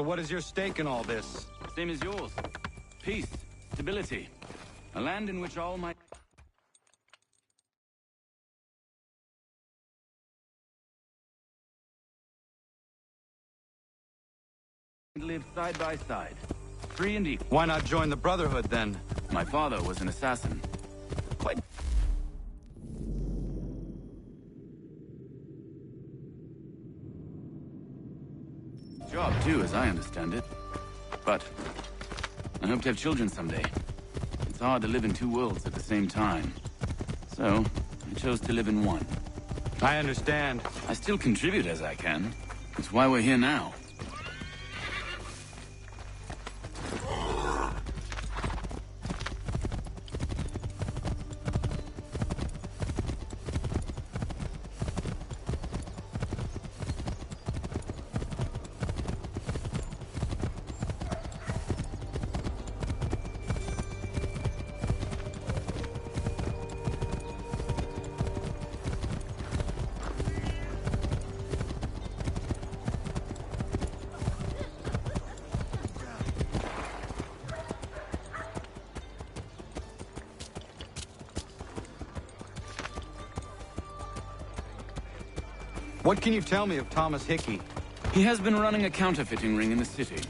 So what is your stake in all this? Same as yours. Peace, stability. A land in which all might live side by side. Free and equal. Why not join the Brotherhood, then? My father was an assassin. Quite... job, too, as I understand it. But I hope to have children someday. It's hard to live in two worlds at the same time. So, I chose to live in one. I understand. I still contribute as I can. That's why we're here now. What can you tell me of Thomas Hickey? He has been running a counterfeiting ring in the city.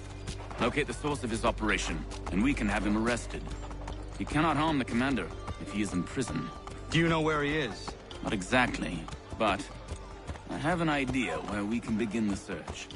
Locate the source of his operation, and we can have him arrested. He cannot harm the commander if he is in prison. Do you know where he is? Not exactly, but I have an idea where we can begin the search.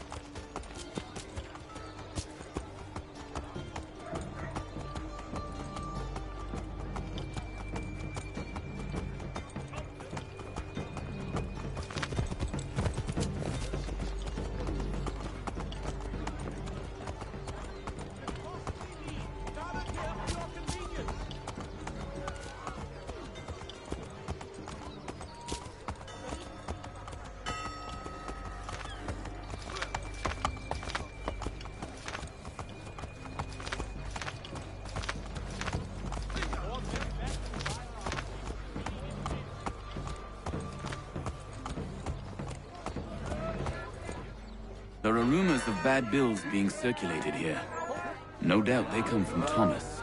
There are rumors of bad bills being circulated here. No doubt they come from Thomas.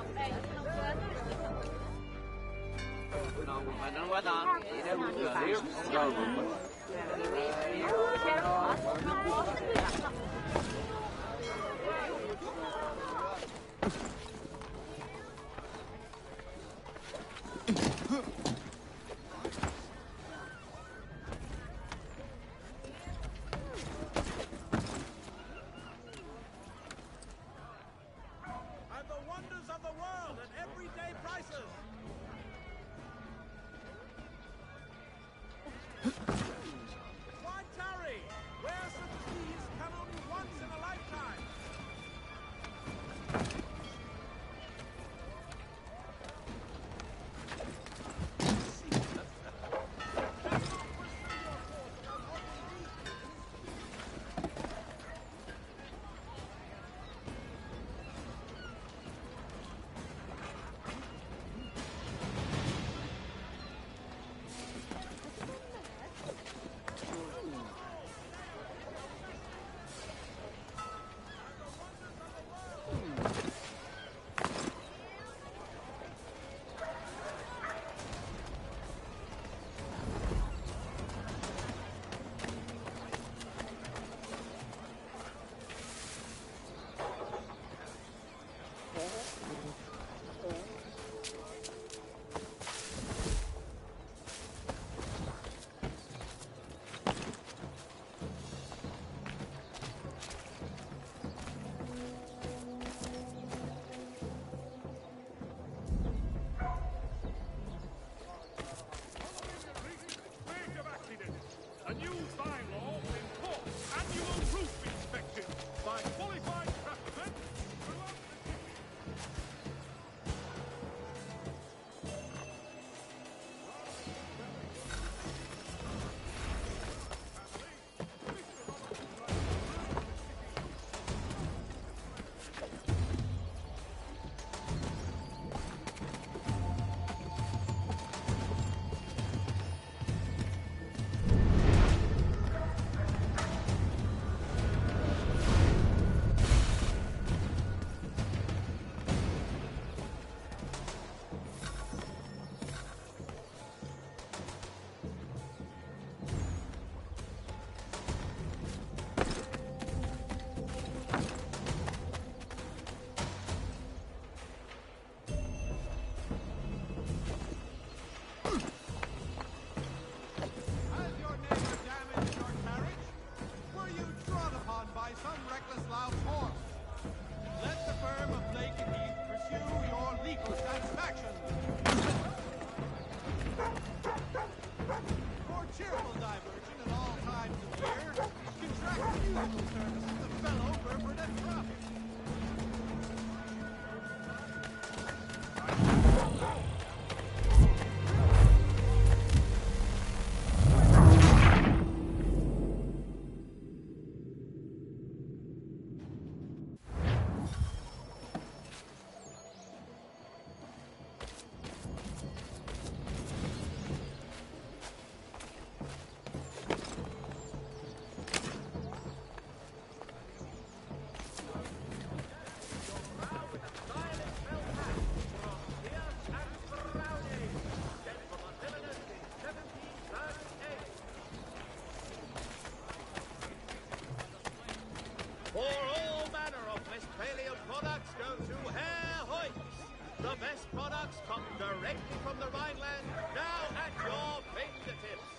For all manner of Westphalian products go to Herr Hoyts. The best products come directly from the Rhineland, now at your fingertips.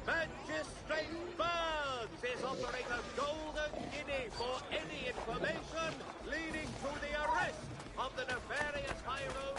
Magistrate Burns is offering a golden guinea for any information leading to the arrest of the nefarious high road.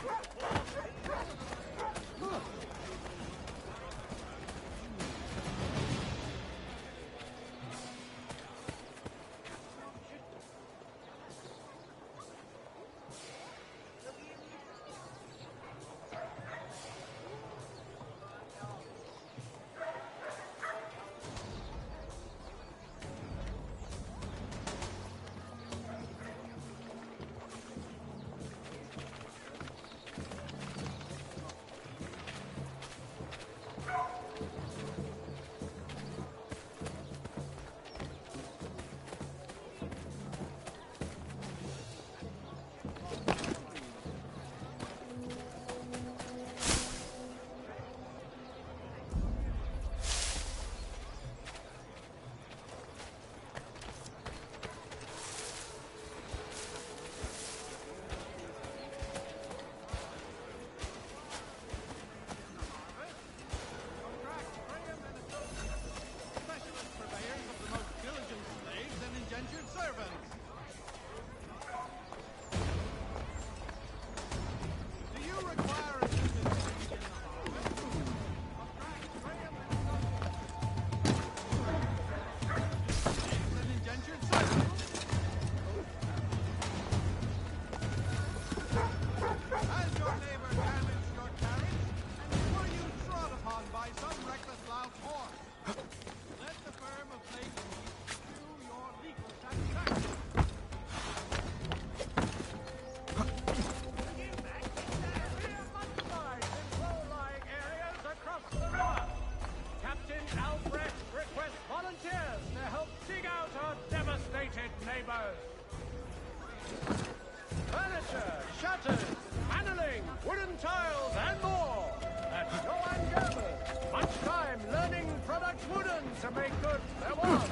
Furniture, shutters, paneling, wooden tiles, and more. At Johann Gerber. Much time learning products wooden to make good there was.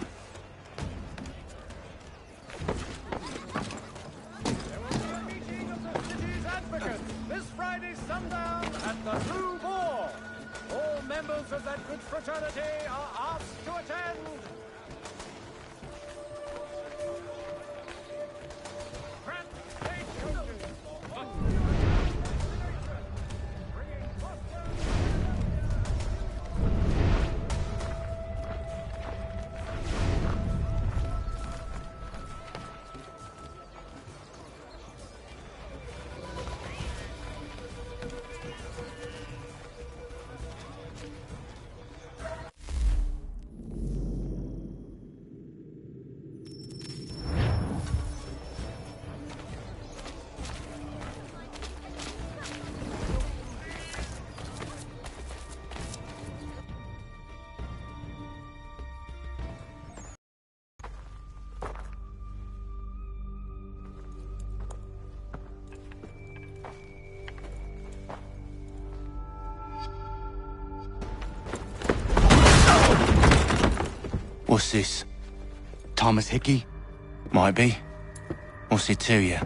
There will be a meeting of the city's advocates this Friday sundown at the Blue Boar. All members of that good fraternity are asked to attend. What's this? Thomas Hickey? Might be. What's it to you?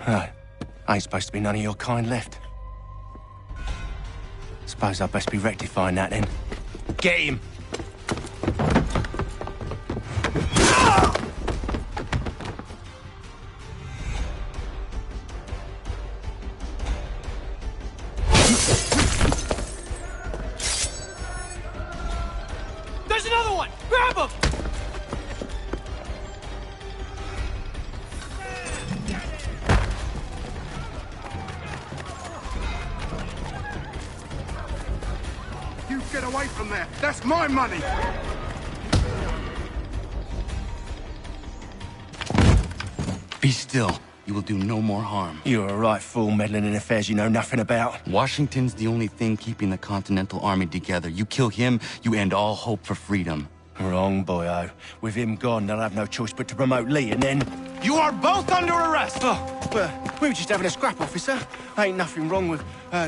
Oh, ain't supposed to be none of your kind left. Suppose I best be rectifying that then. Get him! away from there. That's my money. Be still. You will do no more harm. You're a right fool meddling in affairs you know nothing about. Washington's the only thing keeping the Continental Army together. You kill him, you end all hope for freedom. Wrong, boyo. With him gone, they'll have no choice but to promote Lee, and then... You are both under arrest! Oh, well, we were just having a scrap, officer. Ain't nothing wrong with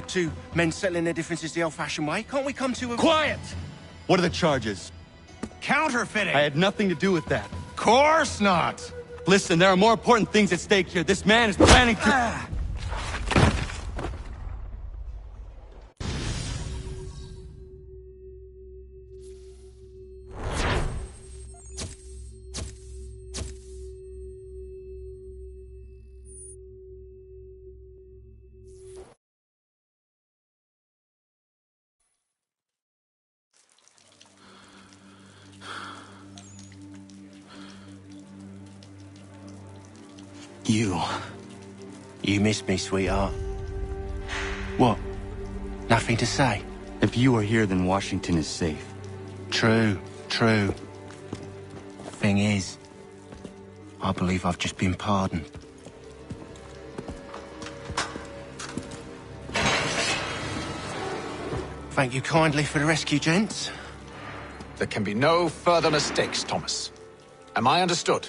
two men settling their differences the old-fashioned way. Can't we come to a... Quiet! What are the charges? Counterfeiting! I had nothing to do with that. Course not! Listen, there are more important things at stake here. This man is planning to... You miss me, sweetheart. What? Nothing to say? If you are here, then Washington is safe. True. Thing is, I believe I've just been pardoned. Thank you kindly for the rescue, gents. There can be no further mistakes, Thomas. Am I understood?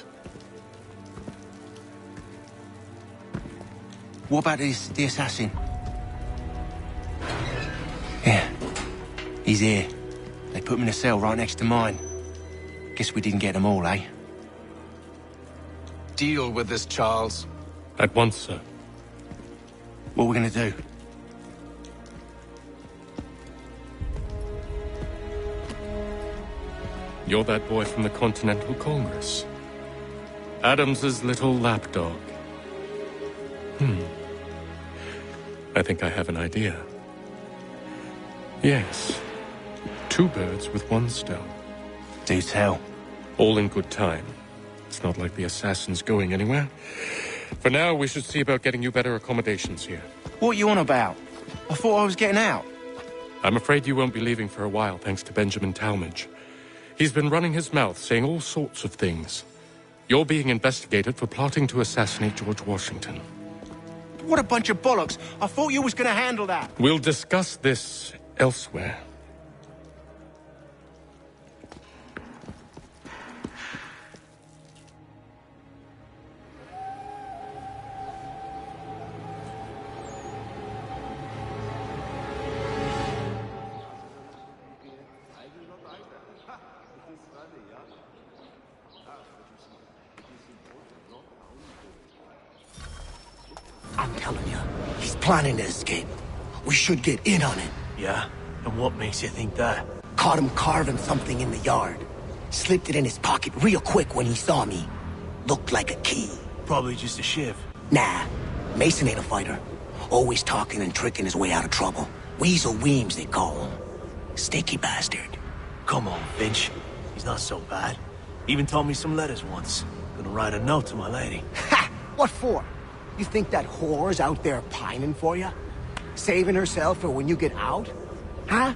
What about the assassin? Yeah. He's here. They put him in a cell right next to mine. Guess we didn't get them all, eh? Deal with this, Charles. At once, sir. What are we gonna do? You're that boy from the Continental Congress. Adams's little lapdog. I think I have an idea. Yes. Two birds with one stone. Do tell. All in good time. It's not like the assassin's going anywhere. For now, we should see about getting you better accommodations here. What are you on about? I thought I was getting out. I'm afraid you won't be leaving for a while, thanks to Benjamin Talmadge. He's been running his mouth, saying all sorts of things. You're being investigated for plotting to assassinate George Washington. What a bunch of bollocks. I thought you was gonna handle that. We'll discuss this elsewhere. I'm telling you, he's planning to escape. We should get in on it. Yeah? And what makes you think that? Caught him carving something in the yard. Slipped it in his pocket real quick when he saw me. Looked like a key. Probably just a shiv. Nah, Mason ain't a fighter. Always talking and tricking his way out of trouble. Weasel Weems, they call him. Sneaky bastard. Come on, Finch. He's not so bad. Even told me some letters once. Gonna write a note to my lady. Ha! What for? You think that whore's out there pining for you? Saving herself for when you get out? Huh?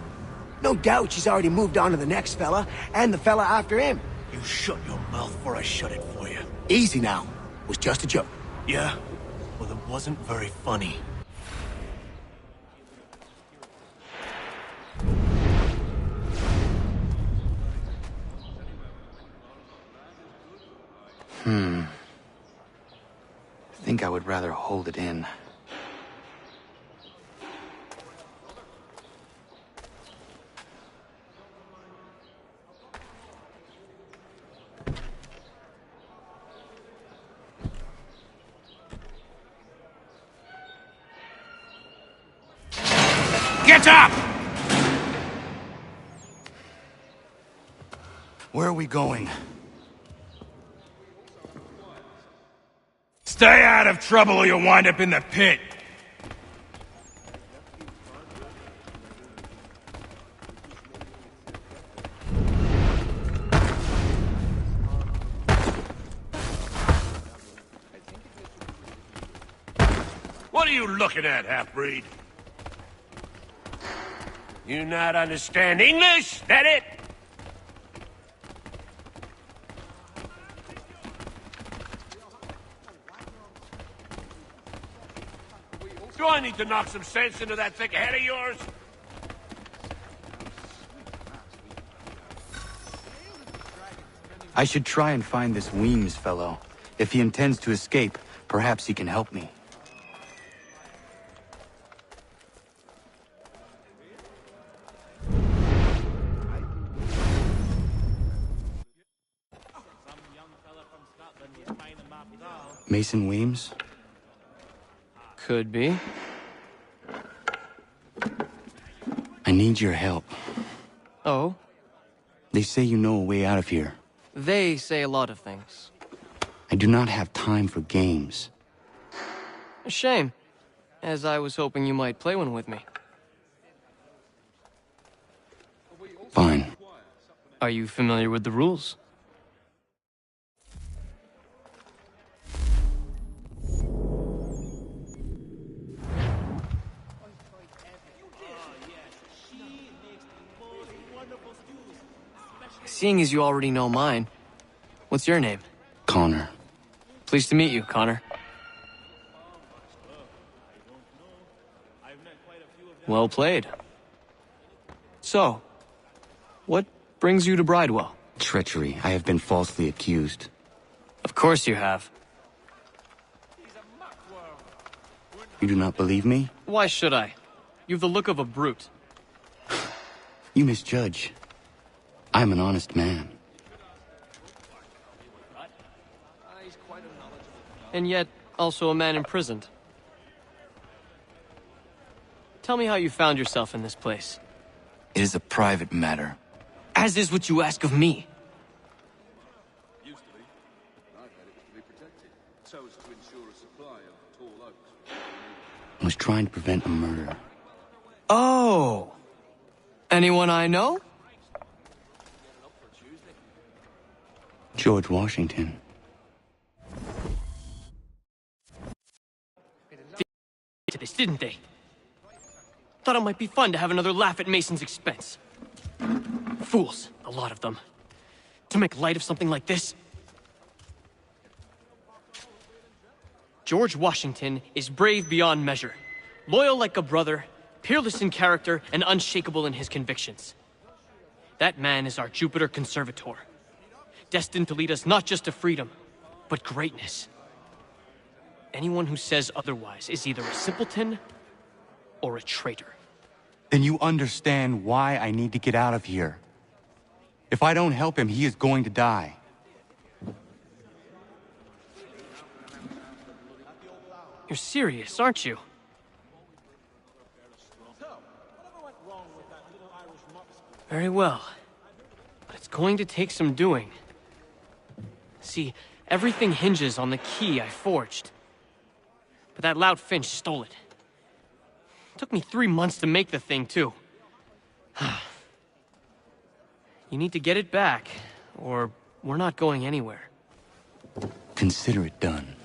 No doubt she's already moved on to the next fella, and the fella after him. You shut your mouth before I shut it for you. Easy now. Was just a joke. Yeah? Well, it wasn't very funny. I think I would rather hold it in. Get up! Where are we going? Stay out of trouble or you'll wind up in the pit. What are you looking at, half-breed? You not understand English? That it? Do I need to knock some sense into that thick head of yours? I should try and find this Weems fellow. If he intends to escape, perhaps he can help me. Mason Weems? Could be. I need your help. Oh? They say you know a way out of here. They say a lot of things. I do not have time for games. A shame, as I was hoping you might play one with me. Fine. Are you familiar with the rules? Seeing as you already know mine, what's your name? Connor. Pleased to meet you, Connor. Well played. So, what brings you to Bridewell? Treachery. I have been falsely accused. Of course you have. You do not believe me? Why should I? You've the look of a brute. You misjudge. I'm an honest man. And yet, also a man imprisoned. Tell me how you found yourself in this place. It is a private matter. As is what you ask of me. I was trying to prevent a murder. Oh! Anyone I know? George Washington. To this, didn't they? Thought it might be fun to have another laugh at Mason's expense. Fools, a lot of them. To make light of something like this. George Washington is brave beyond measure, loyal like a brother, peerless in character, and unshakable in his convictions. That man is our Jupiter Conservator, destined to lead us not just to freedom, but greatness. Anyone who says otherwise is either a simpleton or a traitor. Then you understand why I need to get out of here. If I don't help him, he is going to die. You're serious, aren't you? Very well. But it's going to take some doing. See, everything hinges on the key I forged. But that lout Finch stole it. Took me 3 months to make the thing, too. You need to get it back, or we're not going anywhere. Consider it done.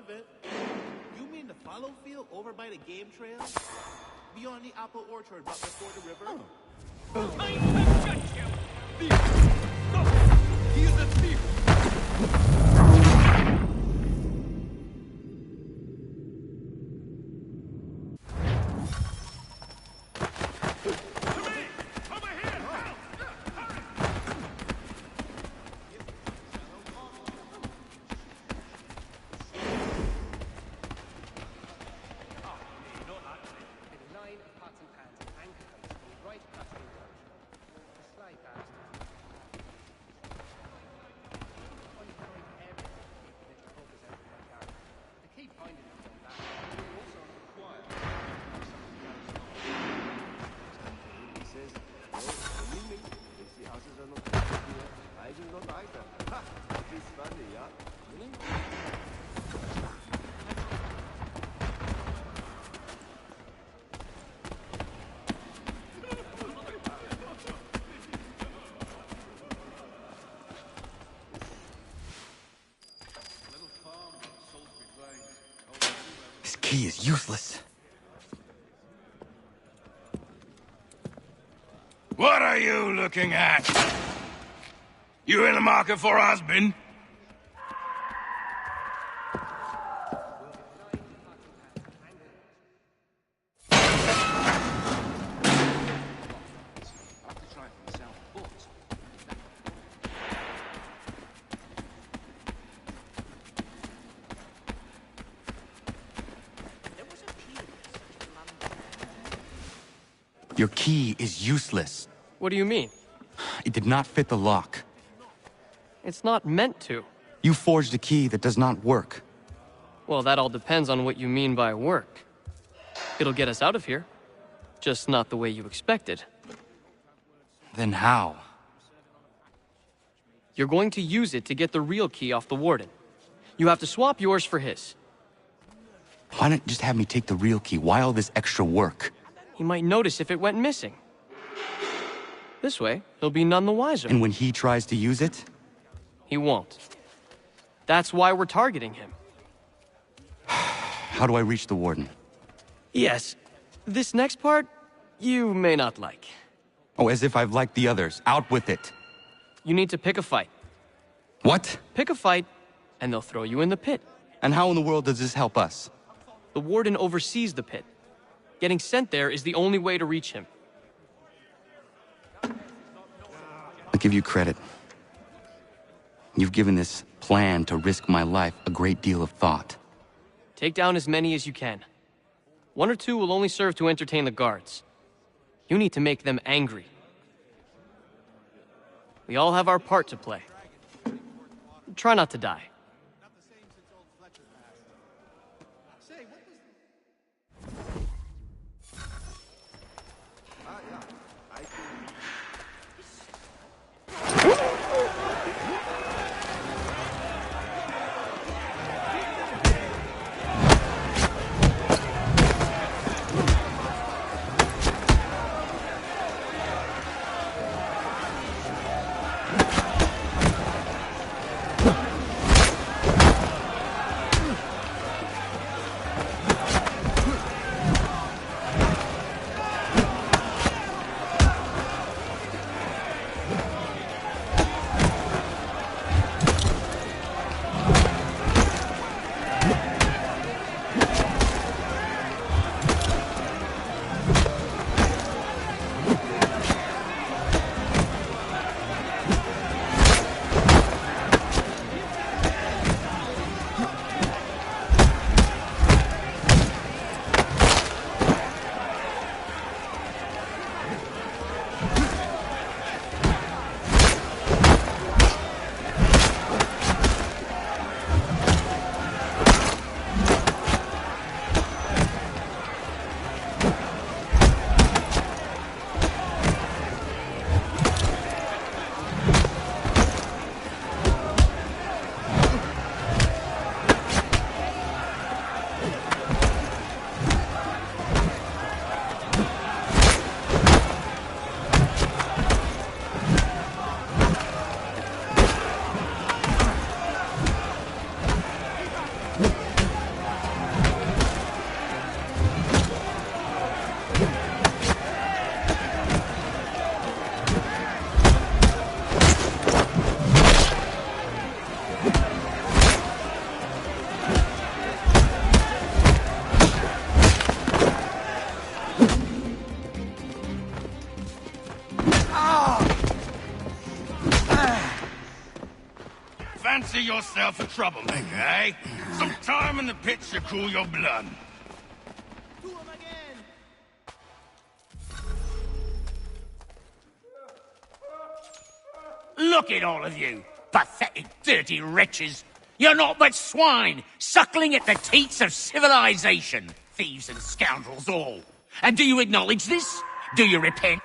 of it. You mean the fallow field over by the game trail? Beyond the apple orchard, but before the river? He is a thief! This key is useless. What are you looking at? You in the market for a husband? Your key is useless. What do you mean? It did not fit the lock. It's not meant to. You forged a key that does not work. Well, that all depends on what you mean by work. It'll get us out of here. Just not the way you expected. Then how? You're going to use it to get the real key off the Warden. You have to swap yours for his. Why not just have me take the real key? Why all this extra work? He might notice if it went missing. This way, he'll be none the wiser. And when he tries to use it? He won't. That's why we're targeting him. How do I reach the Warden? Yes. This next part, you may not like. Oh, as if I've liked the others. Out with it. You need to pick a fight. What? Pick a fight, and they'll throw you in the pit. And how in the world does this help us? The Warden oversees the pit. Getting sent there is the only way to reach him. I'll give you credit. You've given this plan to risk my life a great deal of thought. Take down as many as you can. 1 or 2 will only serve to entertain the guards. You need to make them angry. We all have our part to play. Try not to die. yourself a troublemaker, eh? Some time in the pits to cool your blood. Look at all of you, pathetic, dirty wretches. You're not but swine, suckling at the teats of civilization. Thieves and scoundrels all. And do you acknowledge this? Do you repent?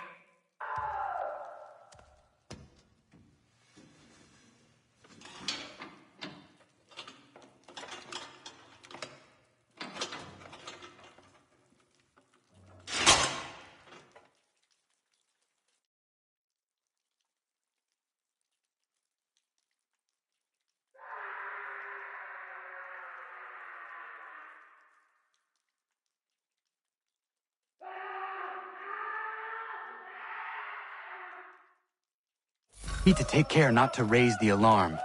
Need to take care not to raise the alarm.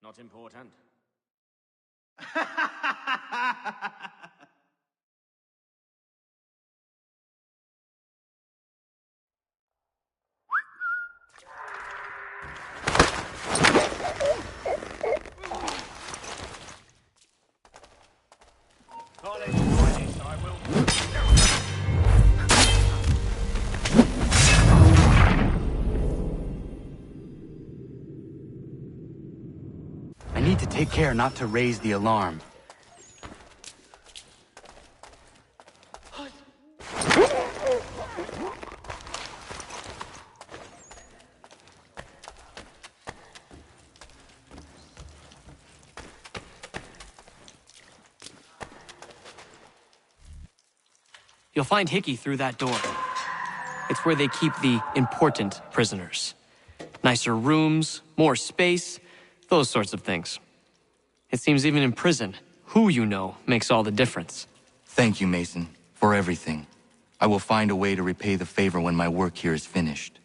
Not important. I need to take care not to raise the alarm. You'll find Hickey through that door. It's where they keep the important prisoners. Nicer rooms, more space, those sorts of things. It seems even in prison, who you know makes all the difference. Thank you, Mason, for everything. I will find a way to repay the favor when my work here is finished.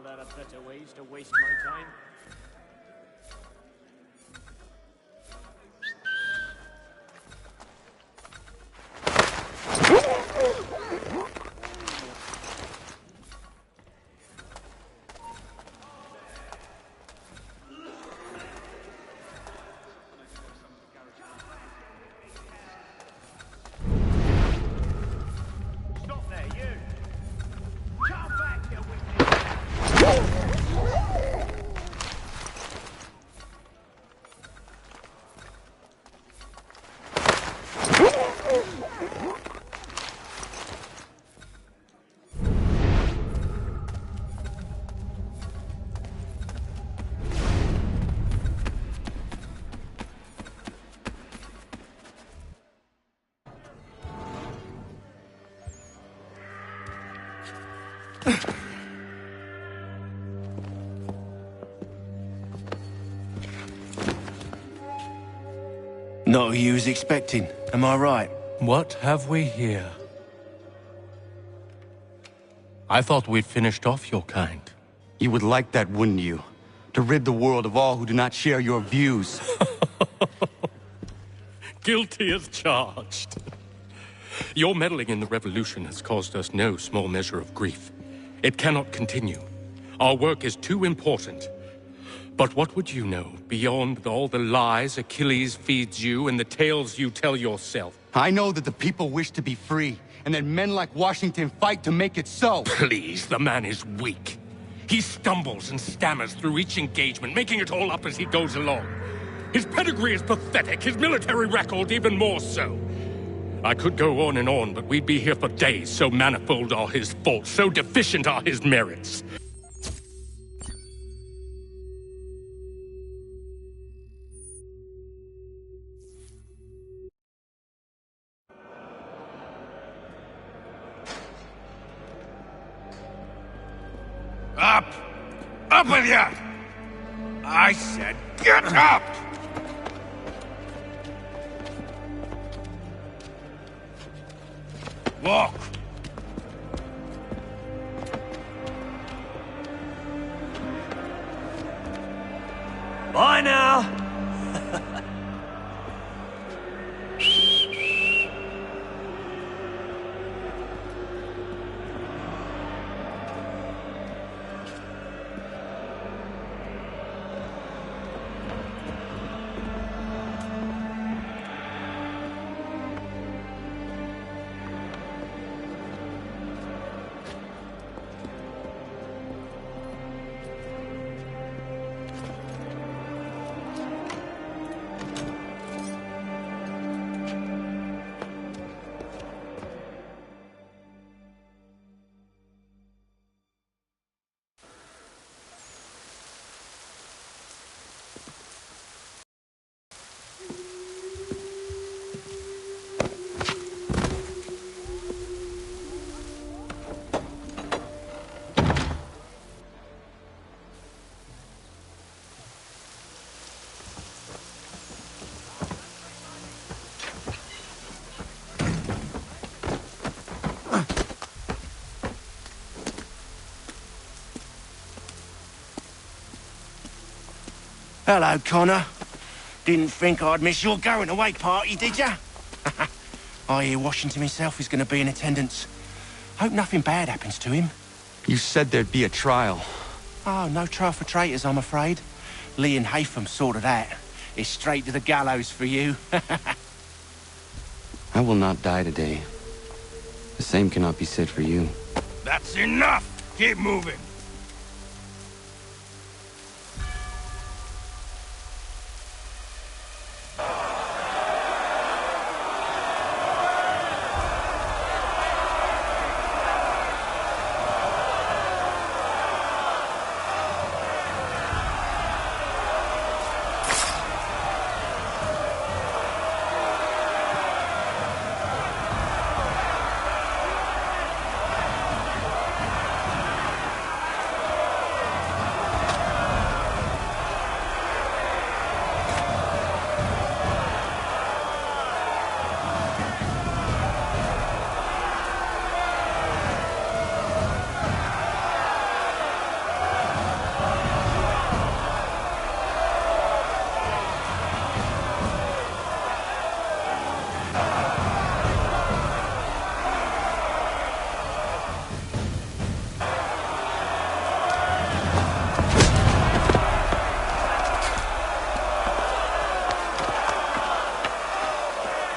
There are better ways to waste my time. Stop there, you! Come back, you wicked! Not who you was expecting, am I right? What have we here? I thought we'd finished off your kind. You would like that, wouldn't you? To rid the world of all who do not share your views. Guilty as charged. Your meddling in the revolution has caused us no small measure of grief. It cannot continue. Our work is too important. But what would you know beyond all the lies Achilles feeds you and the tales you tell yourself? I know that the people wish to be free, and that men like Washington fight to make it so. Please, the man is weak. He stumbles and stammers through each engagement, making it all up as he goes along. His pedigree is pathetic, his military record even more so. I could go on, but we'd be here for days, so manifold are his faults, so deficient are his merits. Up! Up with you! I said get up! Walk! Bye now! Hello, Connor. Didn't think I'd miss your going-away party, did ya? I hear Washington himself is going to be in attendance. Hope nothing bad happens to him. You said there'd be a trial. Oh, no trial for traitors, I'm afraid. Lee and Haytham sorted that. It's straight to the gallows for you. I will not die today. The same cannot be said for you. That's enough! Keep moving!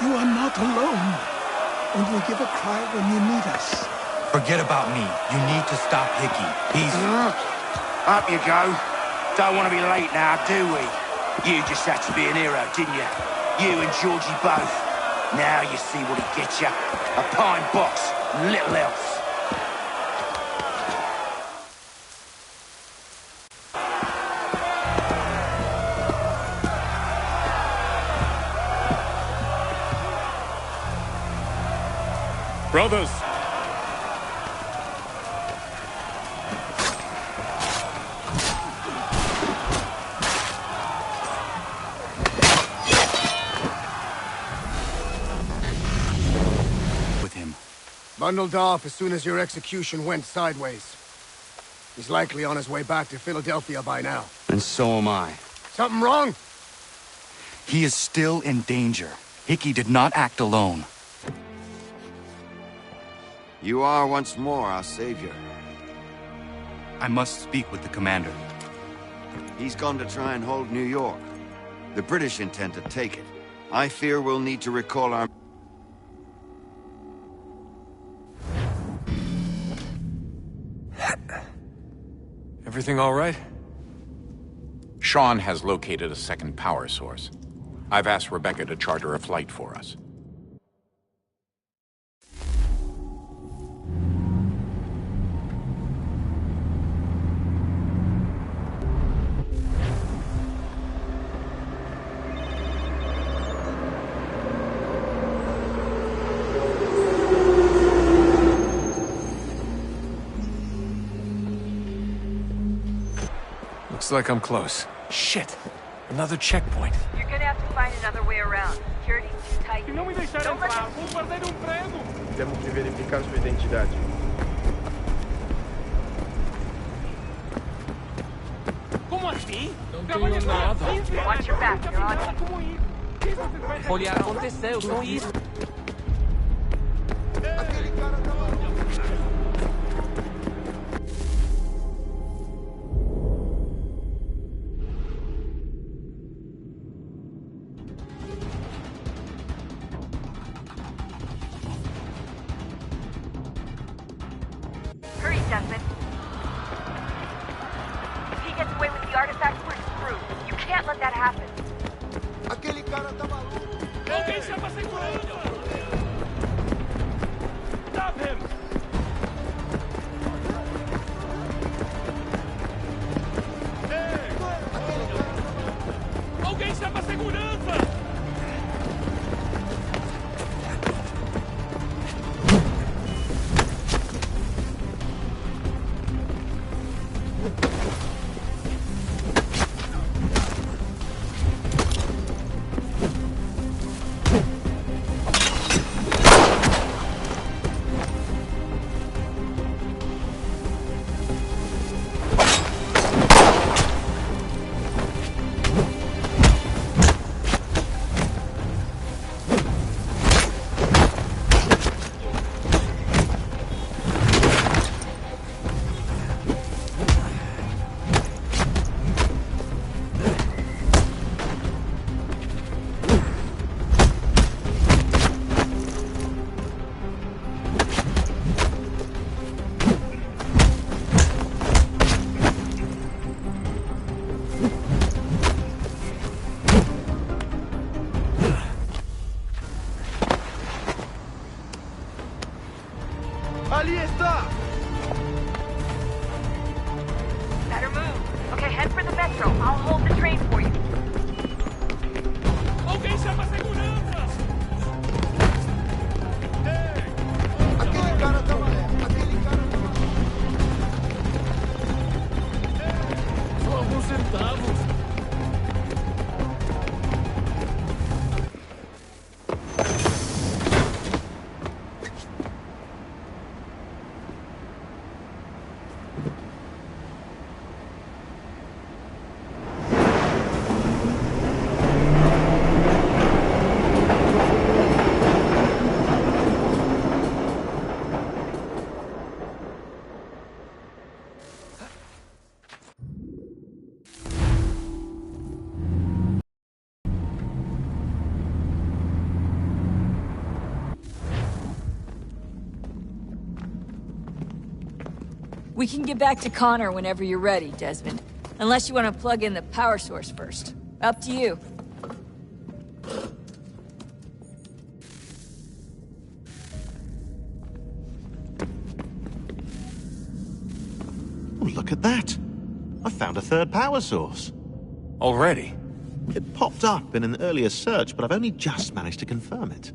You are not alone. Only give a cry when you need us. Forget about me. You need to stop Hickey. He's... Up you go. Don't want to be late now, do we? You just had to be an hero, didn't you? You and Georgie both. Now you see what he gets you. A pine box, little else. Brothers! Bundled off as soon as your execution went sideways. He's likely on his way back to Philadelphia by now. And so am I. Something wrong? He is still in danger. Hickey did not act alone. You are once more our savior. I must speak with the commander. He's gone to try and hold New York. The British intend to take it. I fear we'll need to recall our... Everything all right? Sean has located a second power source. I've asked Rebecca to charter a flight for us. Looks like I'm close. Shit! Another checkpoint. You're gonna have to find another way around. Security's too tight. Se não me deixar entrar, vou perder um emprego. Temos que verificar sua identidade. Como assim? Não tenho nada. Watch your back, you're on it. Olha, aconteceu, são isso. Hurry, Desmond. If he gets away with the artifacts, we're screwed. You can't let that happen. Aquele cara tá maluco. Alguém chama a segurança. Stop him. Alguém chama a segurança. Ali está! Better move. Okay, head for the metro. I'll hold the train for you. Alguém chama a segurança. Aquele cara tá maluco. Aquele cara tá maluco. Só alguns centavos. We can get back to Connor whenever you're ready, Desmond. Unless you want to plug in the power source first. Up to you. Oh, look at that. I found a third power source. Already? It popped up in an earlier search, but I've only just managed to confirm it.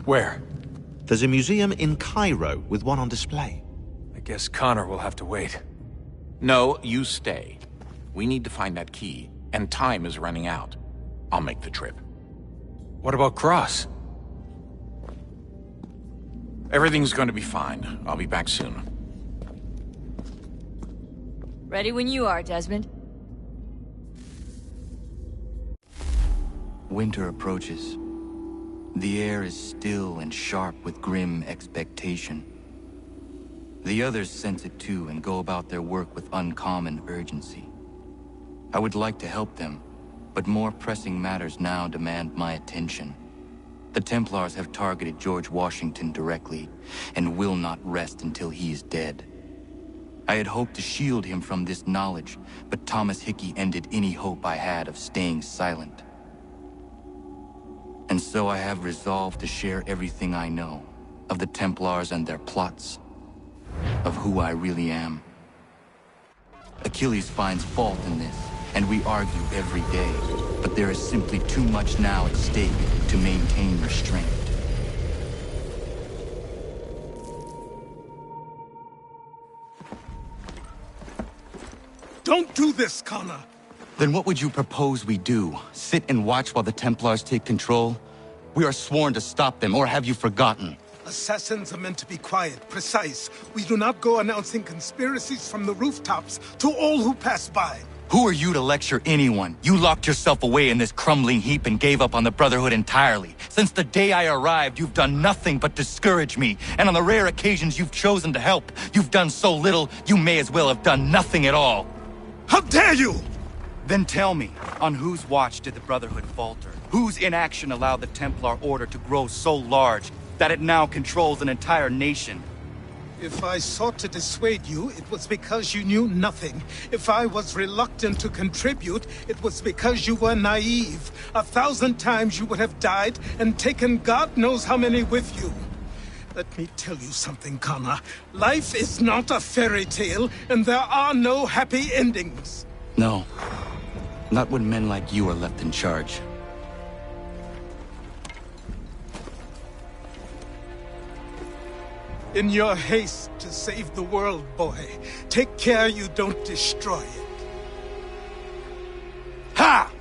Where? There's a museum in Cairo with one on display. I guess Connor will have to wait. No, you stay. We need to find that key, and time is running out. I'll make the trip. What about Cross? Everything's going to be fine. I'll be back soon. Ready when you are, Desmond. Winter approaches. The air is still and sharp with grim expectation. The others sense it too and go about their work with uncommon urgency. I would like to help them, but more pressing matters now demand my attention. The Templars have targeted George Washington directly, and will not rest until he is dead. I had hoped to shield him from this knowledge, but Thomas Hickey ended any hope I had of staying silent. And so I have resolved to share everything I know of the Templars and their plots, of who I really am. Achilles finds fault in this, and we argue every day, but there is simply too much now at stake to maintain restraint. Don't do this, Connor! Then what would you propose we do? Sit and watch while the Templars take control? We are sworn to stop them, or have you forgotten? Assassins are meant to be quiet, precise. We do not go announcing conspiracies from the rooftops to all who pass by. Who are you to lecture anyone? You locked yourself away in this crumbling heap and gave up on the Brotherhood entirely. Since the day I arrived, you've done nothing but discourage me. And on the rare occasions you've chosen to help, you've done so little, you may as well have done nothing at all. How dare you! Then tell me, on whose watch did the Brotherhood falter? Whose inaction allowed the Templar Order to grow so large that it now controls an entire nation? If I sought to dissuade you, it was because you knew nothing. If I was reluctant to contribute, it was because you were naive. 1,000 times you would have died and taken God knows how many with you. Let me tell you something, Connor. Life is not a fairy tale, and there are no happy endings. No. Not when men like you are left in charge. In your haste to save the world, boy, take care you don't destroy it. Ha!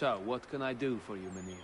So, what can I do for you, Mynheer?